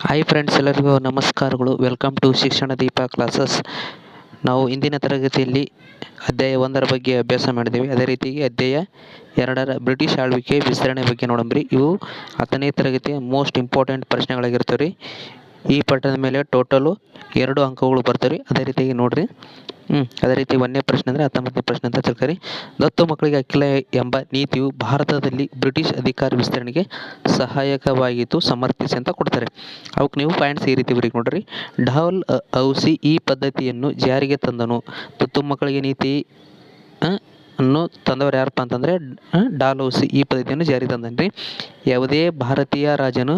Hi friends, ಎಲ್ಲರಿಗೂ ನಮಸ್ಕಾರಗಳು. Welcome to ಶಿಕ್ಷಣ ದೀಪ ಕ್ಲಾಸಸ್. ನಾವು ಇಂದಿನ ತರಗತಿಯಲ್ಲಿ ಅಧ್ಯಾಯ 1ರ ಬಗ್ಗೆ ಅಭ್ಯಾಸ ಮಾಡಿದ್ದೇವೆ. ಅದೇ ರೀತಿಯಾಗಿ ಅಧ್ಯಾಯ 2ರ ಬ್ರಿಟಿಷ್ ಆಳ್ವಿಕೆ ವಿಸ್ತರಣೆ ಬಗ್ಗೆ ನೋಡಂಬ್ರಿ. ಇವು 10ನೇ ತರಗತಿಯ ಮೋಸ್ಟ್ ಇಂಪಾರ್ಟೆಂಟ್ ಪ್ರಶ್ನೆಗಳಾಗಿರ್ತವೆ ರೀ. ಈ ಪಠ್ಯದ ಮೇಲೆ ಟೋಟಲು 2 ಅಂಕಗಳು ಬರ್ತಾವೆ. ಅದೇ ರೀತಿಯಾಗಿ ನೋಡ್ರಿ. ಅದೇ ರೀತಿ 1ನೇ ಪ್ರಶ್ನೆ ಅಂದರೆ 19ನೇ ಪ್ರಶ್ನೆ ಅಂತ ತಿಳ್ಕರಿ. ದತ್ತು ಮಕ್ಕಳಿಗೆ ಹಕ್ಕಿಲ್ಲ ಎಂಬ ನೀತಿಯು ಭಾರತದಲ್ಲಿ ಬ್ರಿಟಿಷ್ ಅಧಿಕಾರ ವಿಸ್ತರಣೆಗೆ ಸಹಾಯಕವಾಗಿತ್ತು, ಸಮರ್ಥಿಸಿ ಅಂತ ಕೊಡ್ತಾರೆ. ಅವಕ್ಕೆ ನೀವು ಪಾಯಿಂಟ್ಸ್ ಈ ರೀತಿ ಬರೀಕ್ ನೋಡ್ರಿ. ಡಾಲ್ ಔಸಿ ಈ ಪದ್ಧತಿಯನ್ನು ಜಾರಿಗೆ ತಂದನು. ದತ್ತು ಮಕ್ಕಳಿಗೆ ನೀತಿ ಅನ್ನು ತಂದವರು ಯಾರಪ್ಪ ಅಂತಂದರೆ ಡಾಲ್ ಔಸಿ ಈ ಪದ್ಧತಿಯನ್ನು ಜಾರಿ ತಂದನ್ರಿ. ಯಾವುದೇ ಭಾರತೀಯ ರಾಜನು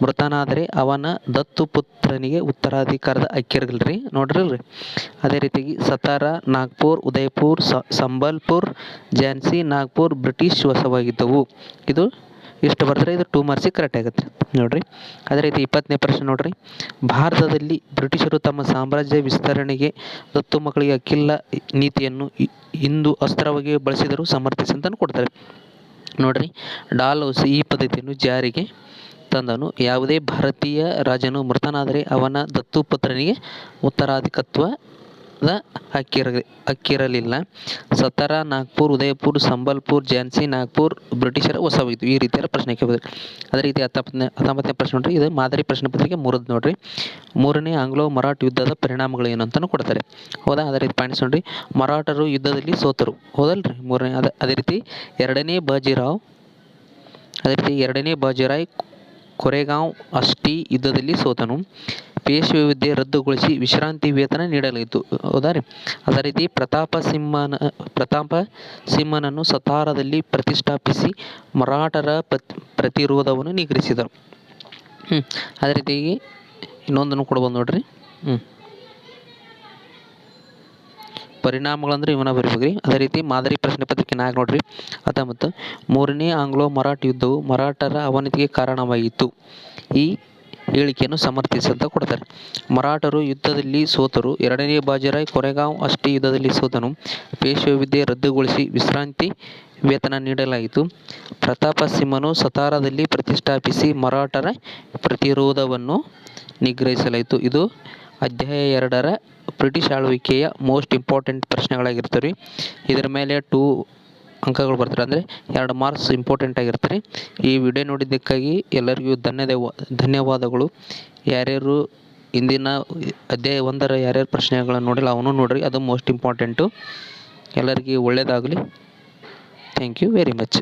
ಮೃತನಾದರೆ ಅವನ ದತ್ತು ಪುತ್ರನಿಗೆ ಉತ್ತರಾಧಿಕಾರದ ಹಕ್ಕಿರಲ್ರಿ, ನೋಡ್ರಿಲ್ರಿ. ಅದೇ ರೀತಿಯಾಗಿ ಸತಾರಾ, ನಾಗ್ಪುರ್, ಉದಯಪುರ್, ಸಂಬಲ್ಪುರ್, ಝಾನ್ಸಿ, ನಾಗ್ಪುರ್ ಬ್ರಿಟಿಷ್ ವಶವಾಗಿದ್ದವು. ಇದು ಇಷ್ಟು ಬರೆದ್ರೆ ಇದು 2 ಮಾರ್ಕ್ಸಿಗೆ ಕರೆಕ್ಟ್ ಆಗುತ್ತೆ ನೋಡ್ರಿ. ಅದೇ ರೀತಿ 20ನೇ ಪ್ರಶ್ನೆ ನೋಡ್ರಿ. ಭಾರತದಲ್ಲಿ ಬ್ರಿಟಿಷರು ತಮ್ಮ ಸಾಮ್ರಾಜ್ಯ ವಿಸ್ತರಣೆಗೆ ದತ್ತು ಮಕ್ಕಳಿಗೆ ಹಕ್ಕಿಲ್ಲ ನೀತಿಯನ್ನು ಇಂದು ಅಸ್ತ್ರವಾಗಿ ಬಳಸಿದರು, ಸಮರ್ಥಿಸಿ ಅಂತ ಕೊಡ್ತಾರೆ ನೋಡ್ರಿ. ಡಾಲ್ ಔಸಿ ಈ ಪದ್ಧತಿಯನ್ನು ಜಾರಿಗೆ ತಂದನು. ಯಾವುದೇ ಭಾರತೀಯ ರಾಜನು ಮೃತನಾದರೆ ಅವನ ದತ್ತು ಪುತ್ರನಿಗೆ ಉತ್ತರಾಧಿಕತ್ವದ ಹಕ್ಕಿರಲಿಲ್ಲ. ಸತಾರಾ, ನಾಗ್ಪುರ್, ಉದಯಪುರ್, ಸಂಬಲ್ಪುರ್, ಝಾನ್ಸಿ, ನಾಗ್ಪುರ್ ಬ್ರಿಟಿಷರ ವಶವಾಗಿತ್ತು. ಈ ರೀತಿಯ ಪ್ರಶ್ನೆ ಕೇಳಿದ್ರು. ಅದೇ ರೀತಿ 19ನೇ ಪ್ರಶ್ನೆ ನೋಡ್ರಿ. ಇದು ಮಾದರಿ ಪ್ರಶ್ನೆ ಪತ್ರಿಕೆ 3ದು ನೋಡ್ರಿ. 3ನೇ ಆಂಗ್ಲೋ ಮರಾಠ ಯುದ್ಧದ ಪರಿಣಾಮಗಳು ಏನು ಅಂತಲೂ ಕೊಡ್ತಾರೆ. ಹೌದಾ? ಅದೇ ರೀತಿ ಪಾಯಿಂಟ್ಸ್ ನೋಡ್ರಿ. ಮರಾಠರು ಯುದ್ಧದಲ್ಲಿ ಸೋತರು, ಹೌದಲ್ರಿ. 3ನೇ ಅದೇ ರೀತಿ 2ನೇ ಬಾಜಿರಾವ್ ಕೊರೆಗಾಂವ್ ಅಸ್ಟಿ ಯುದ್ಧದಲ್ಲಿ ಸೋತನು. ಪೇಶ್ವೆ ಹುದ್ದೆ ರದ್ದುಗೊಳಿಸಿ ವಿಶ್ರಾಂತಿ ವೇತನ ನೀಡಲಾಯಿತು, ಹೌದಾ ರೀ. ಅದೇ ರೀತಿ ಪ್ರತಾಪ ಸಿಂಹನನ್ನು ಸತಾರಾದಲ್ಲಿ ಪ್ರತಿಷ್ಠಾಪಿಸಿ ಮರಾಠರ ಪ್ರತಿರೋಧವನ್ನು ನಿಗ್ರಹಿಸಿದರು. ಅದೇ ರೀತಿಯಾಗಿ ಇನ್ನೊಂದನ್ನು ಕೊಡ್ಬೋದು ನೋಡ್ರಿ. ಪರಿಣಾಮಗಳಂದ್ರೆ ಇವನ್ನ ಬರೀಬೇಕ್ರಿ. ಅದೇ ರೀತಿ ಮಾದರಿ ಪ್ರಶ್ನೆ ಪತ್ರಿಕೆ 4 ನೋಡ್ರಿ. 19 3ನೇ ಆಂಗ್ಲೋ ಮರಾಠ ಯುದ್ಧವು ಮರಾಠರ ಅವನತಿಗೆ ಕಾರಣವಾಯಿತು. ಈ ಹೇಳಿಕೆಯನ್ನು ಸಮರ್ಥಿಸಿ ಅಂತ ಕೊಡ್ತಾರೆ. ಮರಾಠರು ಯುದ್ಧದಲ್ಲಿ ಸೋತರು. 2ನೇ ಬಾಜಿರಾವ್ ಕೊರೆಗಾಂವ್ ಅಸ್ಟಿ ಯುದ್ಧದಲ್ಲಿ ಸೋತನು. ಪೇಶ್ವೆ ಹುದ್ದೆ ರದ್ದುಗೊಳಿಸಿ ವಿಶ್ರಾಂತಿ ವೇತನ ನೀಡಲಾಯಿತು. ಪ್ರತಾಪ ಸಿಂಹನು ಸತಾರಾದಲ್ಲಿ ಪ್ರತಿಷ್ಠಾಪಿಸಿ ಮರಾಠರ ಪ್ರತಿರೋಧವನ್ನು ನಿಗ್ರಹಿಸಲಾಯಿತು. ಇದು ಅಧ್ಯಾಯ 2ರ ಬ್ರಿಟಿಷ್ ಆಳ್ವಿಕೆಯ ಮೋಸ್ಟ್ ಇಂಪಾರ್ಟೆಂಟ್ ಪ್ರಶ್ನೆಗಳಾಗಿರ್ತವೆ. ಇದರ ಮೇಲೆ 2 ಅಂಕಗಳು ಬರ್ತಾರೆ, ಅಂದರೆ 2 ಮಾರ್ಕ್ಸ್ ಇಂಪಾರ್ಟೆಂಟ್ ಆಗಿರ್ತಾರೆ. ಈ ವಿಡಿಯೋ ನೋಡಿದ್ದಕ್ಕಾಗಿ ಎಲ್ಲರಿಗೂ ಧನ್ಯವಾದಗಳು. ಯಾರ್ಯಾರು ಇಂದಿನ ಅಧ್ಯಾಯ 1ರ ಯಾರ್ಯಾರು ಪ್ರಶ್ನೆಗಳನ್ನು ನೋಡಿಲ್ಲ ಅವನು ನೋಡ್ರಿ, ಅದು ಮೋಸ್ಟ್ ಇಂಪಾರ್ಟೆಂಟು. ಎಲ್ಲರಿಗೂ ಒಳ್ಳೆಯದಾಗಲಿ. Thank you very much.